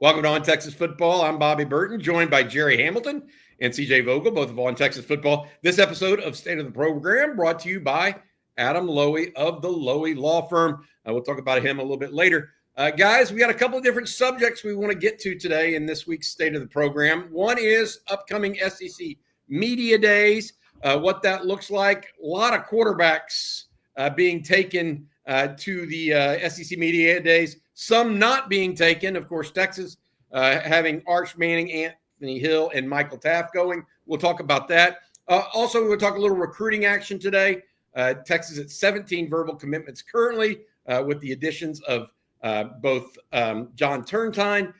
Welcome to On Texas Football. I'm Bobby Burton, joined by Gerry Hamilton and CJ Vogel, both of On Texas Football. This episode of State of the Program brought to you by Adam Lowy of the Lowy Law Firm. We'll talk about him a little bit later. Guys, we got a couple of different subjects we want to get to today in this week's State of the Program. One is upcoming SEC Media Days, what that looks like. A lot of quarterbacks being taken to the SEC Media Days, some not being taken. Of course, Texas having Arch Manning, Anthony Hill, and Michael Taft going. We'll talk about that. Also, we'll talk a little recruiting action today. Texas at 17 verbal commitments currently, with the additions of both John Turntine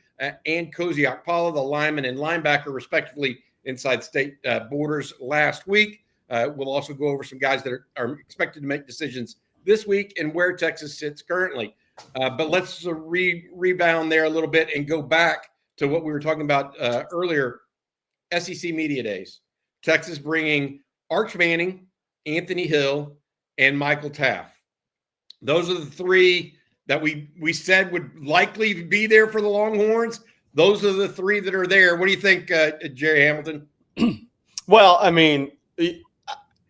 and Cozy Okpala, the lineman and linebacker, respectively, inside state borders last week. We'll also go over some guys that are expected to make decisions this week and where Texas sits currently. But let's rebound there a little bit and go back to what we were talking about earlier, SEC Media Days. Texas bringing Arch Manning, Anthony Hill, and Michael Taft. Those are the three that we said would likely be there for the Longhorns. Those are the three that are there. What do you think, Gerry Hamilton? Well, I mean,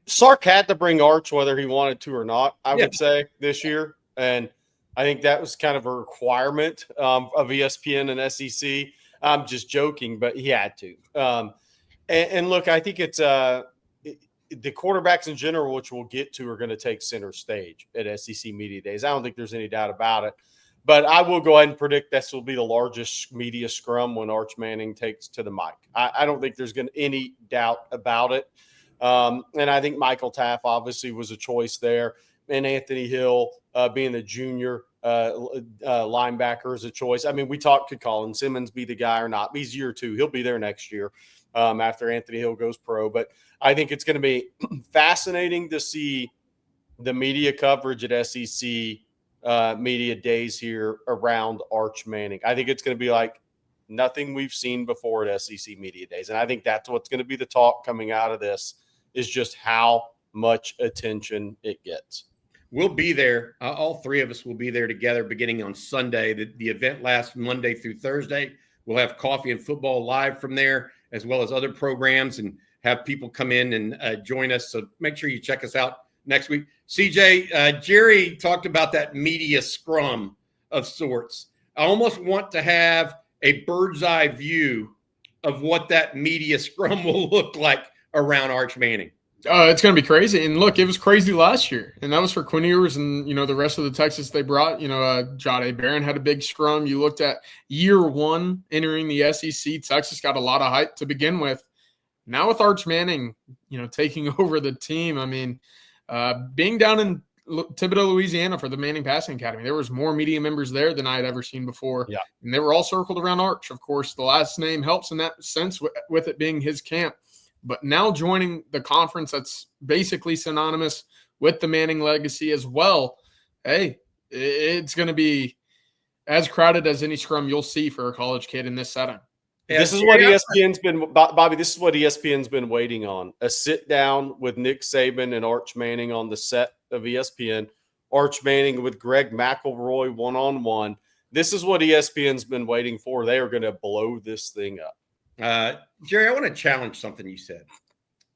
Sark had to bring Arch whether he wanted to or not, I would say, this year. And I think that was kind of a requirement of ESPN and SEC. I'm just joking, but he had to. And look, I think it's the quarterbacks in general, which we'll get to, are going to take center stage at SEC Media Days. I don't think there's any doubt about it. But I will go ahead and predict this will be the largest media scrum when Arch Manning takes to the mic. I don't think there's any doubt about it. And I think Michael Taft obviously was a choice there. And Anthony Hill being the junior linebacker is a choice. I mean, could Colin Simmons be the guy or not? He's year two. He'll be there next year after Anthony Hill goes pro. But I think it's going to be fascinating to see the media coverage at SEC Media Days here around Arch Manning. I think it's going to be like nothing we've seen before at SEC Media Days. And I think that's what's going to be the talk coming out of this, is just how much attention it gets. We'll be there. All three of us will be there together beginning on Sunday. The event lasts Monday through Thursday. We'll have coffee and football live from there, as well as other programs, and have people come in and join us. So make sure you check us out next week. CJ, Gerry talked about that media scrum of sorts. I almost want to have a bird's eye view of what that media scrum will look like around Arch Manning. It's going to be crazy. And look, it was crazy last year. And that was for Quinn Ewers and, the rest of the Texas they brought. Jahdae Barron had a big scrum. You looked at year one entering the SEC. Texas got a lot of hype to begin with. Now with Arch Manning, taking over the team, I mean, being down in Thibodaux, Louisiana for the Manning Passing Academy, there was more media members there than I had ever seen before. Yeah. And they were all circled around Arch. Of course, the last name helps in that sense with it being his camp. But now joining the conference that's basically synonymous with the Manning legacy as well, hey, it's going to be as crowded as any scrum you'll see for a college kid in this setting. This is what ESPN's been, Bobby, this is what ESPN's been waiting on. A sit down with Nick Saban and Arch Manning on the set of ESPN. Arch Manning with Greg McElroy one-on-one. This is what ESPN's been waiting for. They are going to blow this thing up. Gerry, I want to challenge something you said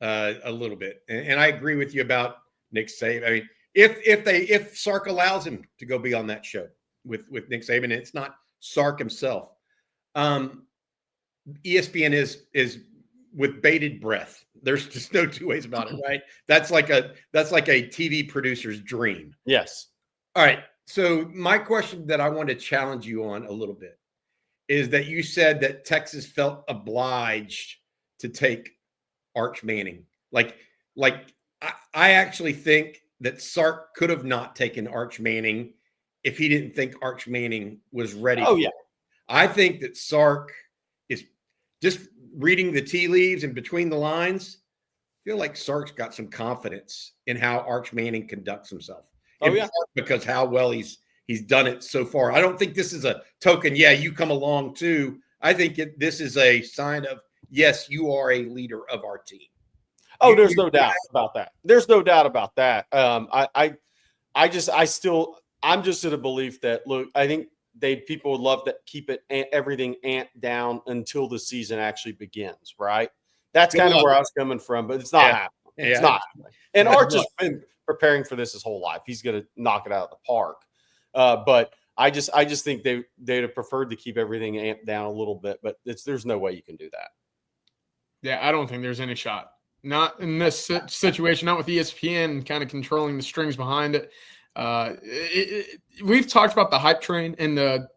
a little bit, and I agree with you about Nick Saban. I mean, if Sark allows him to go be on that show with Nick Saban, it's not Sark himself. ESPN is with bated breath. There's just no two ways about it, right? That's like a TV producer's dream. Yes. All right. So my question that I want to challenge you on a little bit is that you said that Texas felt obliged to take Arch Manning. Like I actually think that Sark could have not taken Arch Manning if he didn't think Arch Manning was ready. Oh, yeah. I think that Sark is just reading the tea leaves and between the lines. I feel like Sark's got some confidence in how Arch Manning conducts himself. Oh, yeah. Because how well he's done it so far. I don't think this is a token, yeah, you come along too. I think this is a sign of, yes, you are a leader of our team. Oh, there's no doubt about that. There's no doubt about that. I'm just in a belief that, look, I think people would love to keep everything amped down until the season actually begins, right? That's kind of where I was coming from, but it's not happening. It's not happening. And Arch has been preparing for this his whole life. He's going to knock it out of the park. But I just think they'd have preferred to keep everything amped down a little bit, but there's no way you can do that. Yeah, I don't think there's any shot. Not in this situation, not with ESPN kind of controlling the strings behind it. We've talked about the hype train and the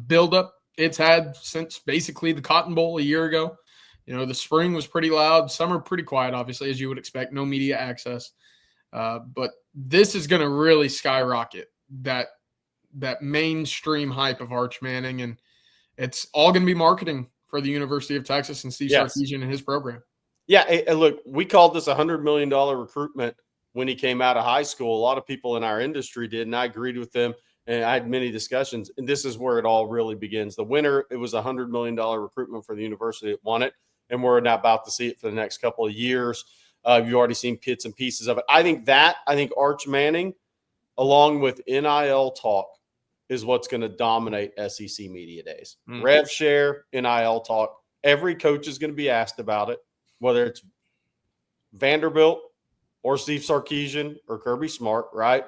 buildup it's had since basically the Cotton Bowl a year ago. The spring was pretty loud, summer pretty quiet, obviously, as you would expect, no media access. But this is going to really skyrocket that mainstream hype of Arch Manning, and it's all going to be marketing for the University of Texas and Steve Sarkisian and his program. Yeah, and look, we called this $100 million recruitment when he came out of high school. A lot of people in our industry did, and I agreed with them, and I had many discussions, and this is where it all really begins. The winner, it was a $100 million recruitment for the university that won it, and we're now about to see it for the next couple of years. You've already seen bits and pieces of it. I think Arch Manning, along with NIL talk, is what's going to dominate SEC media days. Rev share, NIL talk. Every coach is going to be asked about it, whether it's Vanderbilt or Steve Sarkisian or Kirby Smart, right?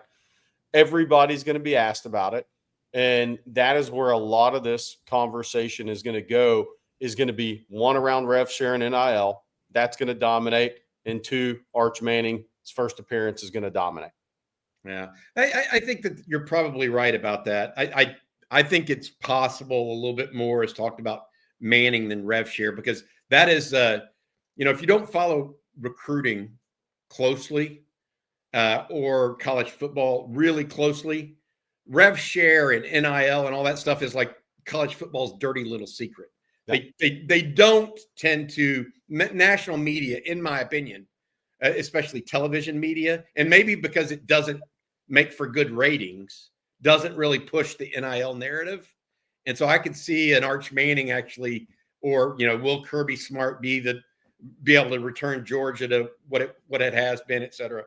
Everybody's going to be asked about it. And that is where a lot of this conversation is going to go, is going to be one around rev share and NIL. That's going to dominate. And two, Arch Manning's first appearance is going to dominate. Yeah, I think that you're probably right about that. I think it's possible a little bit more is talked about Manning than rev share, because that is, if you don't follow recruiting closely or college football really closely, rev share and NIL and all that stuff is like college football's dirty little secret. Yeah. They don't tend to, national media, in my opinion, especially television media, and maybe because it doesn't make for good ratings, doesn't really push the NIL narrative. And so I could see an Arch Manning actually, or, will Kirby Smart be able to return Georgia to what it has been, et cetera.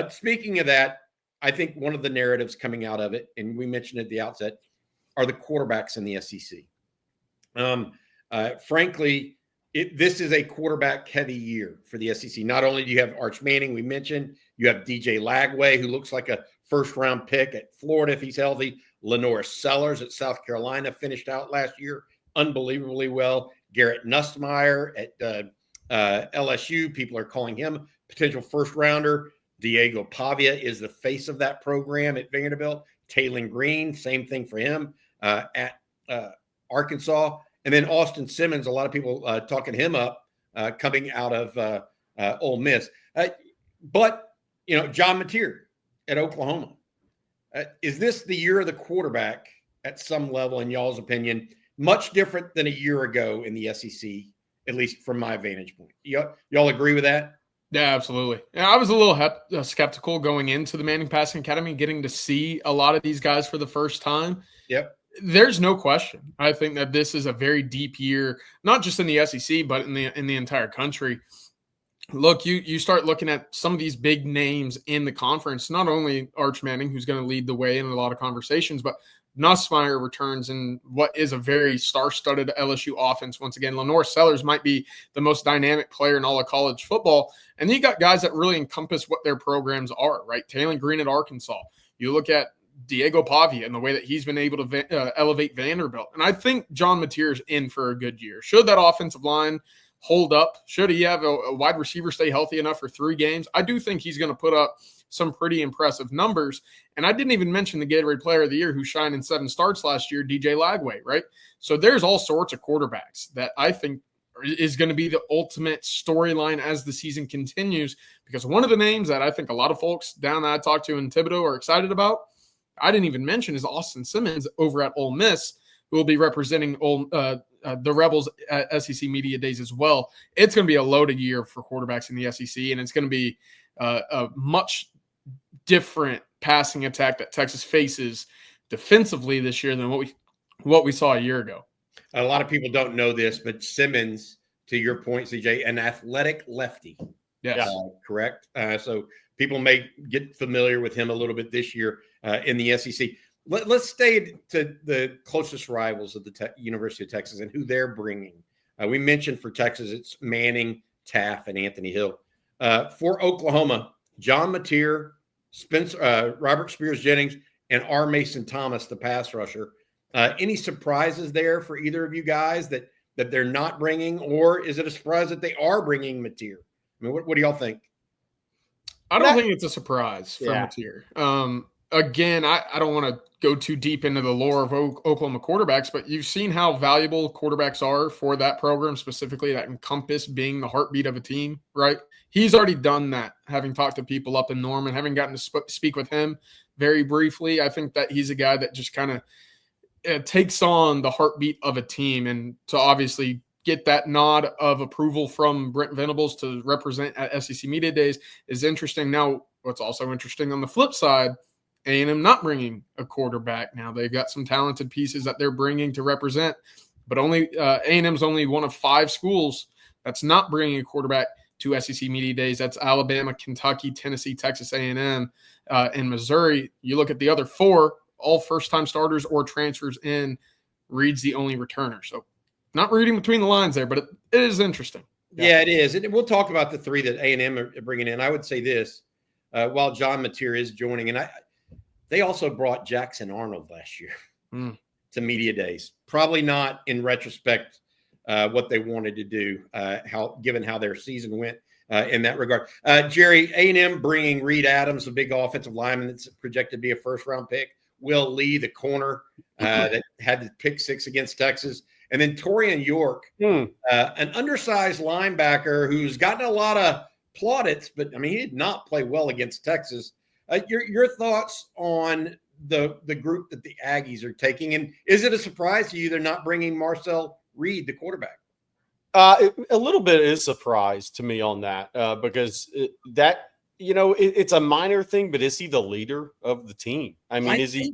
Speaking of that, I think one of the narratives coming out of it, and we mentioned at the outset, are the quarterbacks in the SEC. Frankly, this is a quarterback-heavy year for the SEC. Not only do you have Arch Manning, we mentioned, you have DJ Lagway, who looks like a first-round pick at Florida if he's healthy. Lenore Sellers at South Carolina finished out last year unbelievably well. Garrett Nussmeier at LSU, people are calling him potential first-rounder. Diego Pavia is the face of that program at Vanderbilt. Taylon Green, same thing for him at Arkansas. And then Austin Simmons, a lot of people talking him up coming out of Ole Miss. But, John Mateer at Oklahoma. Is this the year of the quarterback at some level, in y'all's opinion? Much different than a year ago in the SEC, at least from my vantage point. Y'all agree with that? Yeah, absolutely. I was a little skeptical going into the Manning Passing Academy, getting to see a lot of these guys for the first time. Yep. There's no question. I think that this is a very deep year, not just in the SEC, but in the entire country. Look, you start looking at some of these big names in the conference, not only Arch Manning, who's going to lead the way in a lot of conversations, but Nussmeier returns in what is a very star-studded LSU offense. Once again, Lenore Sellers might be the most dynamic player in all of college football. And then you got guys that really encompass what their programs are, right? Taylon Green at Arkansas. You look at Diego Pavia and the way that he's been able to elevate Vanderbilt. And I think John Mateer's in for a good year. Should that offensive line hold up? Should he have a wide receiver stay healthy enough for 3 games? I do think he's going to put up some pretty impressive numbers. And I didn't even mention the Gatorade Player of the Year who shined in 7 starts last year, DJ Lagway, right? So there's all sorts of quarterbacks that I think is going to be the ultimate storyline as the season continues, because one of the names that I think a lot of folks down that I talked to in Thibodeau are excited about, I didn't even mention, is Austin Simmons over at Ole Miss, who will be representing the Rebels at SEC Media Days as well. It's going to be a loaded year for quarterbacks in the SEC, and it's going to be a much different passing attack that Texas faces defensively this year than what we saw a year ago. A lot of people don't know this, but Simmons, to your point, CJ, an athletic lefty. Yes. Correct. So people may get familiar with him a little bit this year in the SEC. Let's stay to the closest rivals of the University of Texas and who they're bringing. We mentioned for Texas, it's Manning, Taft, and Anthony Hill. For Oklahoma, John Mateer, Robert Spears-Jennings, and R. Mason Thomas, the pass rusher. Any surprises there for either of you guys that they're not bringing, or is it a surprise that they are bringing Mateer? I mean, what do y'all think? I don't think it's a surprise for Mateer. Again, I don't want to go too deep into the lore of Oklahoma quarterbacks, but you've seen how valuable quarterbacks are for that program, specifically that encompass being the heartbeat of a team, right? He's already done that, having talked to people up in Norman, having gotten to speak with him very briefly. I think that he's a guy that just kind of takes on the heartbeat of a team, and to obviously get that nod of approval from Brent Venables to represent at SEC Media Days is interesting. Now, what's also interesting on the flip side, A&M not bringing a quarterback. Now they've got some talented pieces that they're bringing to represent, but only A&M's only one of 5 schools that's not bringing a quarterback to SEC Media Days. That's Alabama, Kentucky, Tennessee, Texas A&M, and Missouri. You look at the other 4, all first-time starters or transfers in. Reed's the only returner. So not reading between the lines there, but it is interesting. Yeah, it is. And we'll talk about the 3 that A&M are bringing in. I would say this, while John Mateer is joining, and they also brought Jackson Arnold last year to Media Days. Probably not, in retrospect, what they wanted to do, given how their season went in that regard. Gerry, A&M bringing Reed Adams, a big offensive lineman that's projected to be a first-round pick. Will Lee, the corner that had the pick 6 against Texas. And then Torian York, an undersized linebacker who's gotten a lot of plaudits, but, I mean, he did not play well against Texas. Your thoughts on the group that the Aggies are taking, and is it a surprise to you they're not bringing Marcel Reed, the quarterback? A little bit is a surprise to me on that because it's a minor thing, but is he the leader of the team? I mean, is he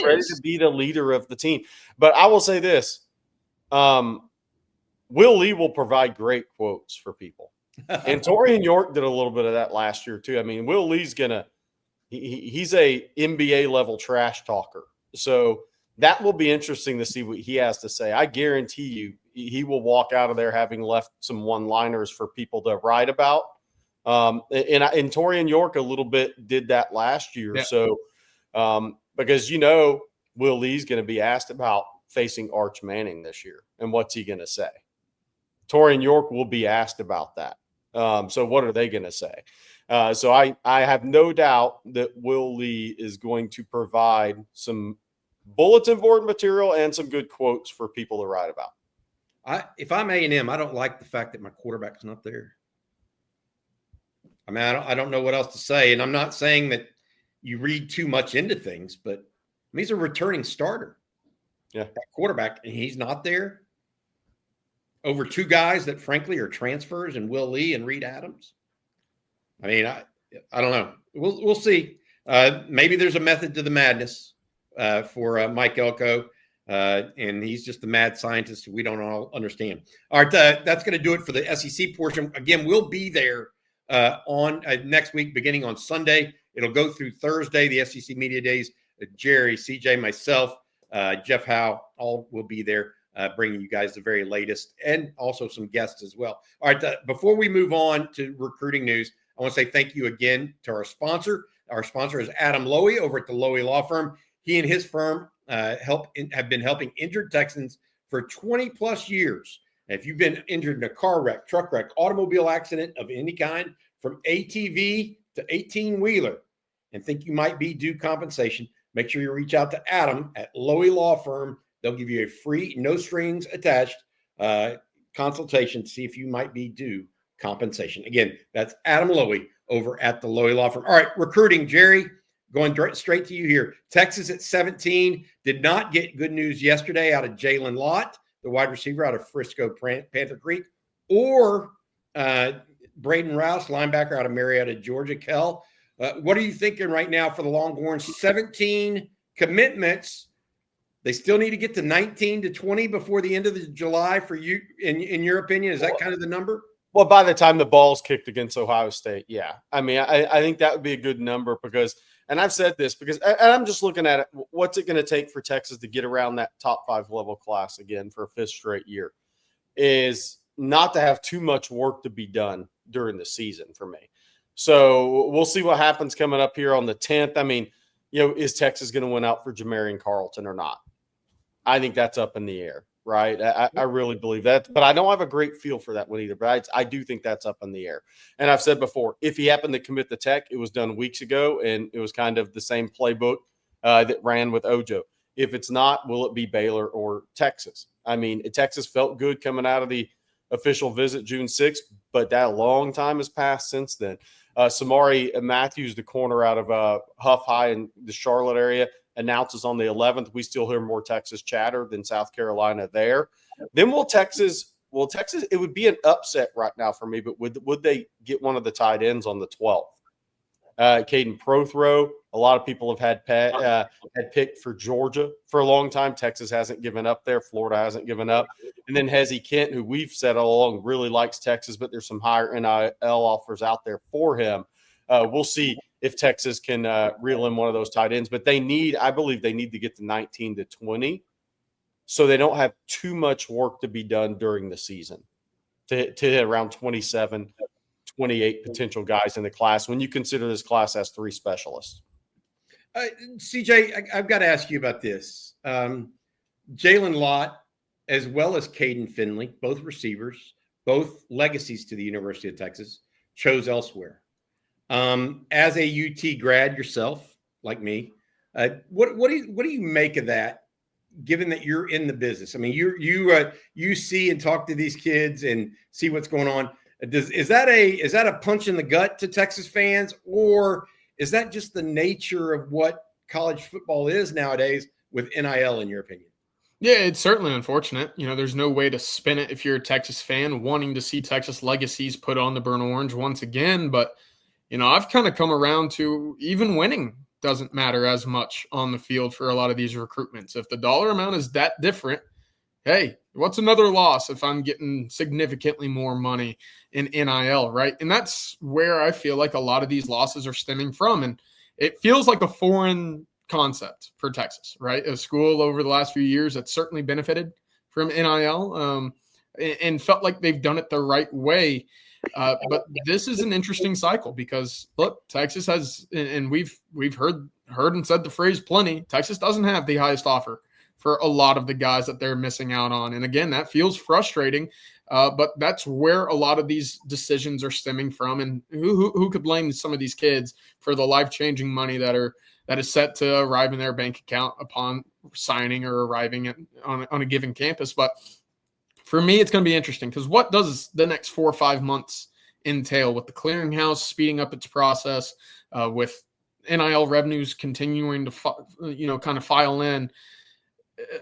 ready to be the leader of the team? But I will say this. Will Lee will provide great quotes for people. And Torian York did a little bit of that last year too. I mean, Will Lee's he's a NBA level trash talker. So that will be interesting to see what he has to say. I guarantee you he will walk out of there having left some one-liners for people to write about. And Torian York a little bit did that last year. Yeah. So because Will Lee's going to be asked about facing Arch Manning this year, and what's he going to say? Torian York will be asked about that. So what are they going to say? So I have no doubt that Will Lee is going to provide some bulletin board material and some good quotes for people to write about. If I'm A&M, I don't like the fact that my quarterback's not there. I mean, I don't know what else to say, and I'm not saying that you read too much into things, but he's a returning starter. Yeah, that quarterback, and he's not there over 2 guys that, frankly, are transfers, and Will Lee and Reed Adams. I mean, I don't know. We'll see. Maybe there's a method to the madness for Mike Elko, and he's just the mad scientist we don't all understand. All right, that's going to do it for the SEC portion. Again, we'll be there on next week, beginning on Sunday. It'll go through Thursday, the SEC Media Days. Gerry, CJ, myself, Jeff Howe, all will be there bringing you guys the very latest and also some guests as well. All right, before we move on to recruiting news, I want to say thank you again to our sponsor. Our sponsor is Adam Lowy over at the Lowy Law Firm. He and his firm have been helping injured Texans for 20-plus years. If you've been injured in a car wreck, truck wreck, automobile accident of any kind, from ATV to 18-wheeler, and think you might be due compensation, make sure you reach out to Adam at Lowy Law Firm. They'll give you a free, no strings attached consultation to see if you might be due compensation. Again, that's Adam Lowy over at the Lowy Law Firm. All right, recruiting, Gerry, going straight to you here. Texas at 17 did not get good news yesterday out of Jalen Lott, the wide receiver out of Frisco Panther Creek, or Braden Rouse, linebacker out of Marietta, Georgia. Kel, what are you thinking right now for the Longhorns? 17 commitments. They still need to get to 19 to 20 before the end of July for you, in your opinion. Is that kind of the number? Well, by the time the ball's kicked against Ohio State, yeah. I mean, I think that would be a good number because and I've said this because and I'm just looking at it. What's it going to take for Texas to get around that top 5 level class again for a 5th straight year? Is not to have too much work to be done during the season for me. So we'll see what happens coming up here on the 10th. I mean, is Texas going to win out for Jamarian Carlton or not? I think that's up in the air, right? I really believe that, but I don't have a great feel for that one either. But I do think that's up in the air. And I've said before, if he happened to commit the Tech, it was done weeks ago, and it was kind of the same playbook that ran with Ojo. If it's not, will it be Baylor or Texas? I mean, Texas felt good coming out of the official visit June 6th, but that long time has passed since then. Samari Matthews, the corner out of Huff High in the Charlotte area, announces on the 11th. We still hear more Texas chatter than South Carolina there. Then will Texas, it would be an upset right now for me, but would they get one of the tight ends on the 12th? Caden Prothrow, a lot of people have had picked for Georgia for a long time. Texas hasn't given up there. Florida hasn't given up. And then Hezzy Kent, who we've said all along really likes Texas, but there's some higher NIL offers out there for him. We'll see if Texas can reel in one of those tight ends. But I believe they need to get to 19 to 20 so they don't have too much work to be done during the season to hit around 27, 28 potential guys in the class when you consider this class has 3 specialists. CJ, I've got to ask you about this. Jalen Lott, as well as Caden Finley, both receivers, both legacies to the University of Texas, chose elsewhere. As a UT grad yourself, like me, what do you make of that? Given that you're in the business, I mean, you see and talk to these kids and see what's going on. Is that a punch in the gut to Texas fans, or is that just the nature of what college football is nowadays with NIL, in your opinion? Yeah, it's certainly unfortunate. There's no way to spin it if you're a Texas fan wanting to see Texas legacies put on the burnt orange once again. But, I've kind of come around to even winning doesn't matter as much on the field for a lot of these recruitments. If the dollar amount is that different, hey, what's another loss if I'm getting significantly more money in NIL, right? And that's where I feel like a lot of these losses are stemming from. And it feels like a foreign concept for Texas, right? A school over the last few years that's certainly benefited from NIL and felt like they've done it the right way. But this is an interesting cycle because, look, Texas has, and we've heard and said the phrase plenty, Texas doesn't have the highest offer for a lot of the guys that they're missing out on. And again, that feels frustrating, but that's where a lot of these decisions are stemming from. And who could blame some of these kids for the life-changing money that is set to arrive in their bank account upon signing or arriving on a given campus? But for me, it's going to be interesting because what does the next 4 or 5 months entail with the clearinghouse speeding up its process, with NIL revenues continuing to kind of file in?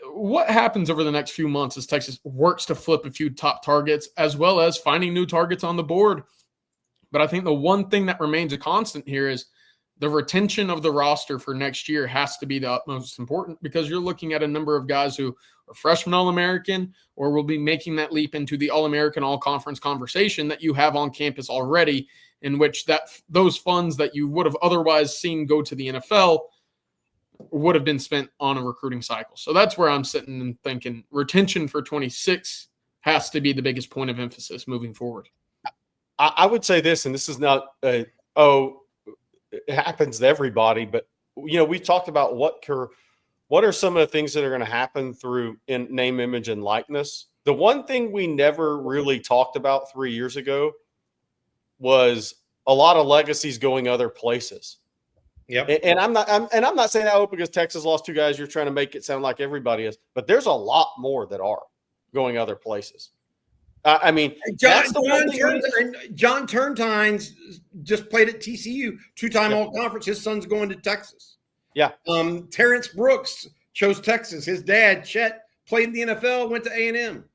What happens over the next few months as Texas works to flip a few top targets as well as finding new targets on the board? But I think the one thing that remains a constant here is the retention of the roster for next year has to be the utmost important because you're looking at a number of guys who are freshman All-American or will be making that leap into the All-American All-Conference conversation that you have on campus already, in which those funds that you would have otherwise seen go to the NFL would have been spent on a recruiting cycle. So that's where I'm sitting and thinking retention for 26 has to be the biggest point of emphasis moving forward. I would say this, and this is not it happens to everybody, but we talked about what are some of the things that are going to happen through in name, image, and likeness. The one thing we never really talked about 3 years ago was a lot of legacies going other places. Yep. And I'm not saying that because Texas lost 2 guys. You're trying to make it sound like everybody is, but there's a lot more that are going other places. I mean, John Turntines just played at TCU, 2-time All-Conference. His son's going to Texas. Yeah. Terrence Brooks chose Texas. His dad, Chet, played in the NFL, went to A&M.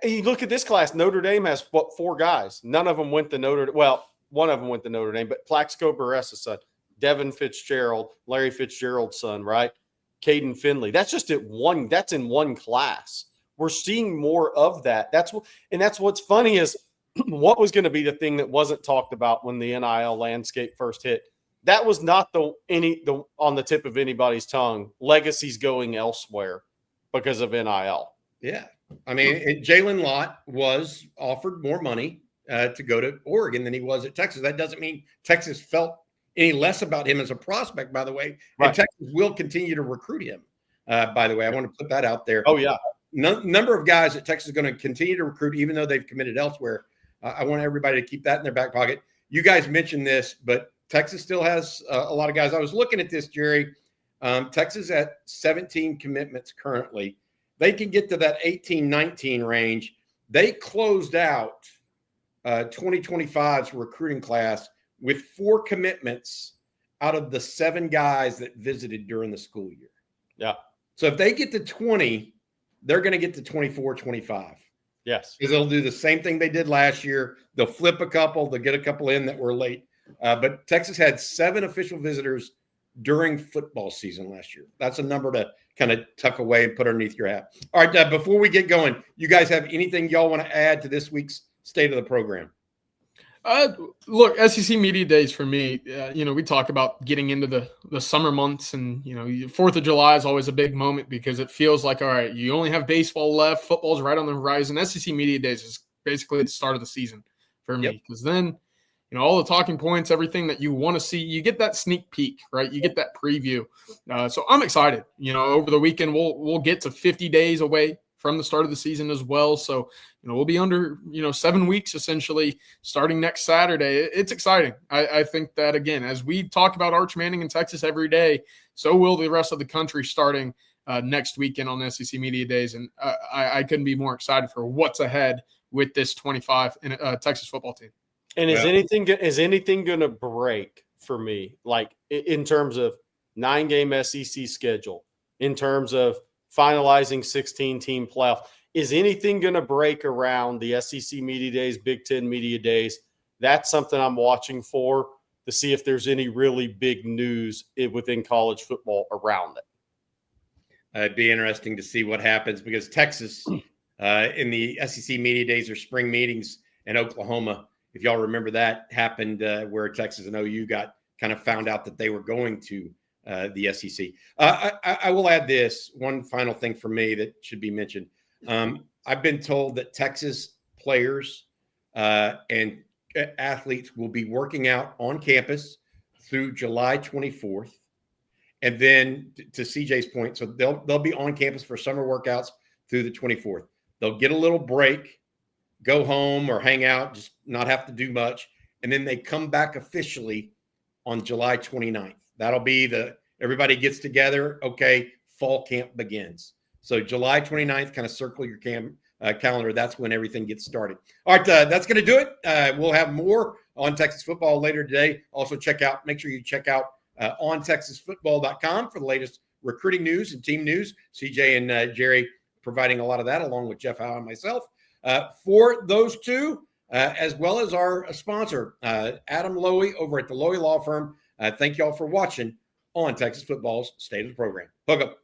You look at this class. Notre Dame has 4 guys. None of them went to Notre Dame. Well, one of them went to Notre Dame, but Plaxico Barresa's son, Devin Fitzgerald, Larry Fitzgerald's son, right? Caden Finley. That's just that's in one class. We're seeing more of that. That's what's funny is what was going to be the thing that wasn't talked about when the NIL landscape first hit. that was not the on the tip of anybody's tongue. Legacy's going elsewhere because of NIL. Yeah. I mean, Jalen Lott was offered more money to go to Oregon than he was at Texas. That doesn't mean Texas felt any less about him as a prospect, by the way. Right. And Texas will continue to recruit him, by the way. I want to put that out there. Oh, yeah. Number of guys that Texas is going to continue to recruit, even though they've committed elsewhere. I want everybody to keep that in their back pocket. You guys mentioned this, but Texas still has a lot of guys. I was looking at this, Gerry. Texas at 17 commitments currently. They can get to that 18, 19 range. They closed out 2025's recruiting class with 4 commitments out of the 7 guys that visited during the school year. Yeah. So if they get to 20, they're going to get to 24, 25. Yes. Because they'll do the same thing they did last year. They'll flip a couple. They'll get a couple in that were late. But Texas had 7 official visitors during football season last year. That's a number to kind of tuck away and put underneath your hat. All right, before we get going, you guys have anything y'all want to add to this week's state of the program? Look, SEC Media Days for me, we talk about getting into the summer months, and 4th of July is always a big moment because it feels like, all right, you only have baseball left, football's right on the horizon. SEC Media Days is basically the start of the season for me, because then all the talking points, everything that you want to see, you get that sneak peek, right? You get that preview. So I'm excited. Over the weekend we'll get to 50 days away from the start of the season as well. So, we'll be under, 7 weeks essentially starting next Saturday. It's exciting. I think that, again, as we talk about Arch Manning in Texas every day, so will the rest of the country starting next weekend on SEC Media Days. And I couldn't be more excited for what's ahead with this 25 Texas football team. And is anything going to break for me, like in terms of 9-game SEC schedule, in terms of finalizing 16-team playoff? Is anything going to break around the SEC Media Days, Big Ten Media Days? That's something I'm watching for to see if there's any really big news within college football around it. It'd be interesting to see what happens because Texas in the SEC Media Days or spring meetings in Oklahoma, if y'all remember, that happened where Texas and OU got kind of found out that they were going to the SEC. I will add this one final thing for me that should be mentioned. I've been told that Texas players and athletes will be working out on campus through July 24th. And then to CJ's point, so they'll be on campus for summer workouts through the 24th. They'll get a little break, go home or hang out, just not have to do much. And then they come back officially on July 29th. That'll be everybody gets together. Okay, fall camp begins. So July 29th, kind of circle your calendar. That's when everything gets started. All right, that's going to do it. We'll have more on Texas football later today. Also make sure you check out ontexasfootball.com for the latest recruiting news and team news. CJ and Gerry providing a lot of that along with Jeff Howe and myself. For those two, as well as our sponsor, Adam Lowy over at the Lowy Law Firm. Thank you all for watching on Texas Football's State of the Program. Hook up.